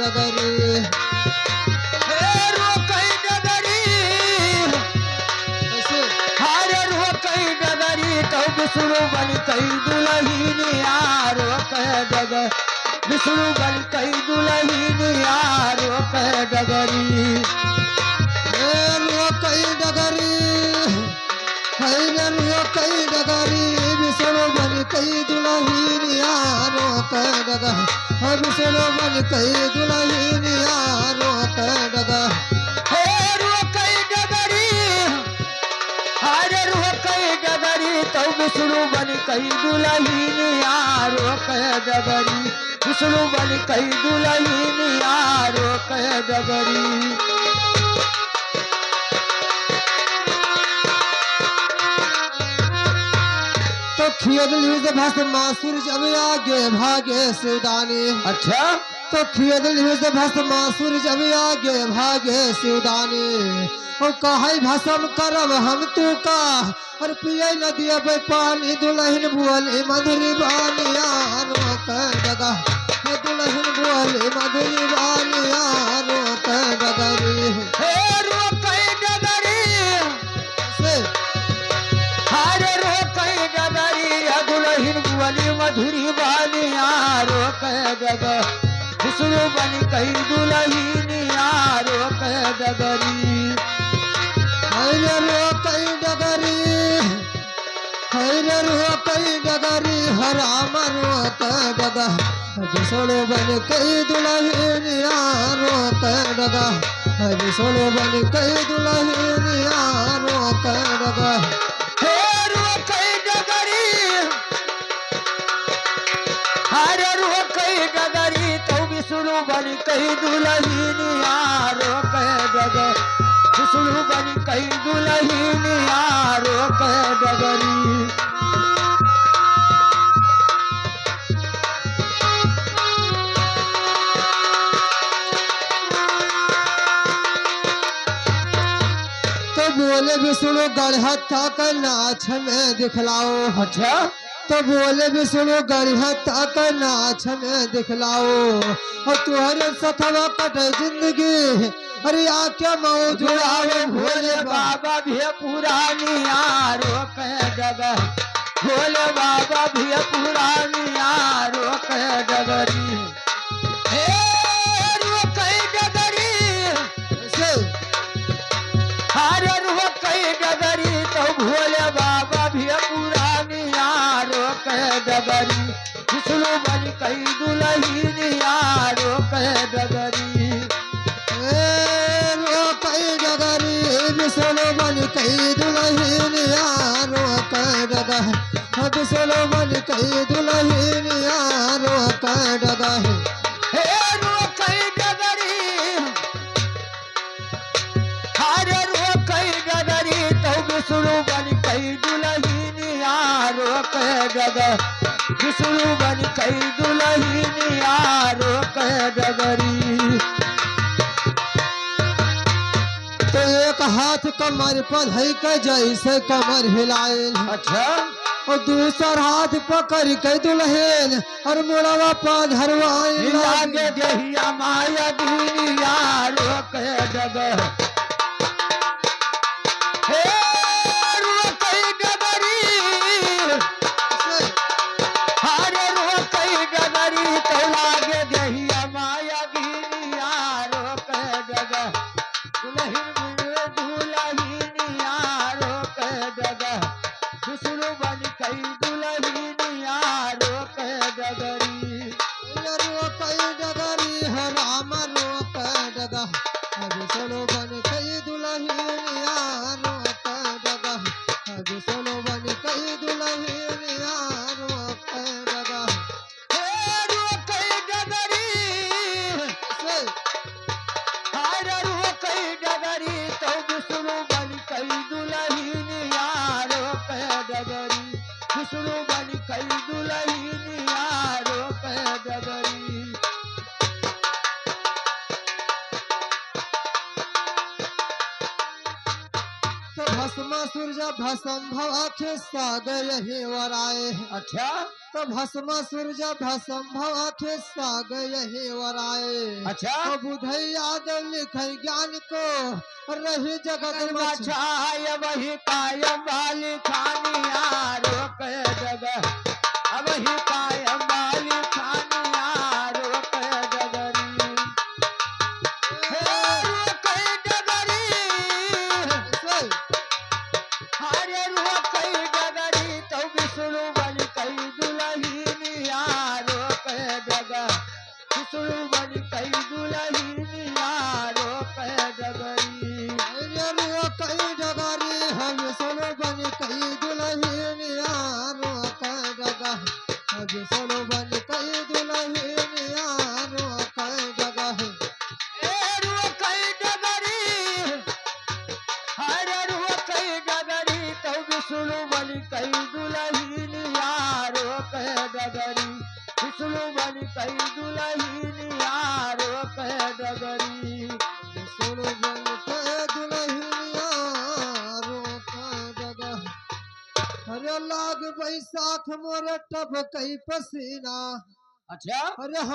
डगरी रोकई डगरी कैसे हारे रोकई डगरी तो विष्णु बन कई दुलहिनिया रोकई डगर विष्णु बन कई दुलहिनिया रोकई डगरी रोकई डगरी रोकई डगरी विष्णु बन कई दुलहिनिया रोकई डगर विष्णु बन कई दुलहिनिया रोकई डगर रोकई डगरी हारे रोकई डगरी तो विष्णु बन कई दुलहिनिया रोकई डगरी विष्णु बन कई दुलहिनिया रोकई डगरी तो खेद लीज भस्मासुर जब आगे भागे शिवदानी अच्छा तो खेद लीज भस्मासुर जब आगे भागे शिवदानी ओ कहे भस्म करब हम तू का और पिए नदिया पे पानी दुल्हन बुअली मधुरी बानिया रोक डगा दुल्हन बुअली मधुरी बानिया रोक डगरी रोकई डगरी से हारे रोकई डगरी दुलहिन बुअली मधुरी बानिया रोकई डगर विष्णु बन कई दुलहिनिया रोकई डगरी रोकई डगरी रोकई डगरी हराम रोक डगा विष्णु बन कई दुल्हनिया रोक डगा विष्णु बन कई दुल्हनिया रोक डगा रोकई डगरी हारे रोकई डगरी तो विष्णु बन कई दुलहिनिया रोकई डगर विष्णु बन कई दुलहिनिया रोकई डगरी तो बोले विष्णु गढ़हत्ता का नाच में दिखलाओ अच्छा तो बोले विष्णु गढ़हत्ता का नाच में दिखलाओ और तुम्हारे सथवा कटे जिंदगी अरे आके मऊ जुड़ावे भोले बाबा भी पुरानी यारो कह डगर भोले बाबा भी पुरानी यारो कह डगरी रोकई डगरी से हारे रोकई डगरी तो भोले बाबा भी पुरानी यारो कह डगरी विष्णु बन कई दुलहिनी यारो कह डगरी रोकई डगरी विष्णु बन कई दुल्हनिया रोक डगा विष्णु बन कई दुल्हनिया रोक डगा रोकई डगरी हारे रोकई डगरी तो विष्णु बन कई दुलहिनिया रोक डगर विष्णु बन कई दुलहिनिया रोक डगरी तो एक हाथ कमर पर धई के जैसे कमर हिलाए अच्छा और दूसर हाथ पकड़ के दुल्हन और मुड़वा पा धरवाए लागे जहिया माया दुनिया रोक डगर रोकई डगरी हारे रोकई डगरी तो लागे जहिया माया दुनिया रोक डगर दुलहिनिया रोक डगर विष्णु बन कई दुलहिनिया रोक डगरी रोकई डगरी राम रोक डगा विष्णु बन कई दुल्हनिया रोक डगा विष्णु बन कई दुल्हनिया रोक डगा रोकई डगरी से हारे रोकई डगरी तो विष्णु बन कई दुलहिनिया रोक डगरी विष्णु बन कई दुलहिनिया रोक डगरी तो भस्मासुर जब भस्म भवा खिस्सा गए ही वराए अच्छा तो भस्म सूरज भस्म भवा खिस्सा गए वराए अच्छा बुधई यादव लिखे ज्ञान को रही जगत मछ मछाय वही कायम वाली खानिया रोक जगह अब ही कायम वाली खानिया रोक डगरी हे रोक डगरी हरे रोक डगरी तो विष्णु बन कई दुलहिनिया रोक डगर विष्णु बन कई दुलहिनिया रोक डगरी कई डगरी हम सोनो बन कई दुल्हन यारो कई जगह हम सोनो बन कई दुल्हन यारो कई जगह ए रोक डगरी हरे रोक डगरी तो विष्णु बन कई दुलहिनिया रोक डगरी विष्णु बन कई दुलहिनिया रोक डगरी सोनो बन कई दुल्हन यारो कई जगह अरे लाग बैसाख मोर टप कई पसीना अच्छा अरे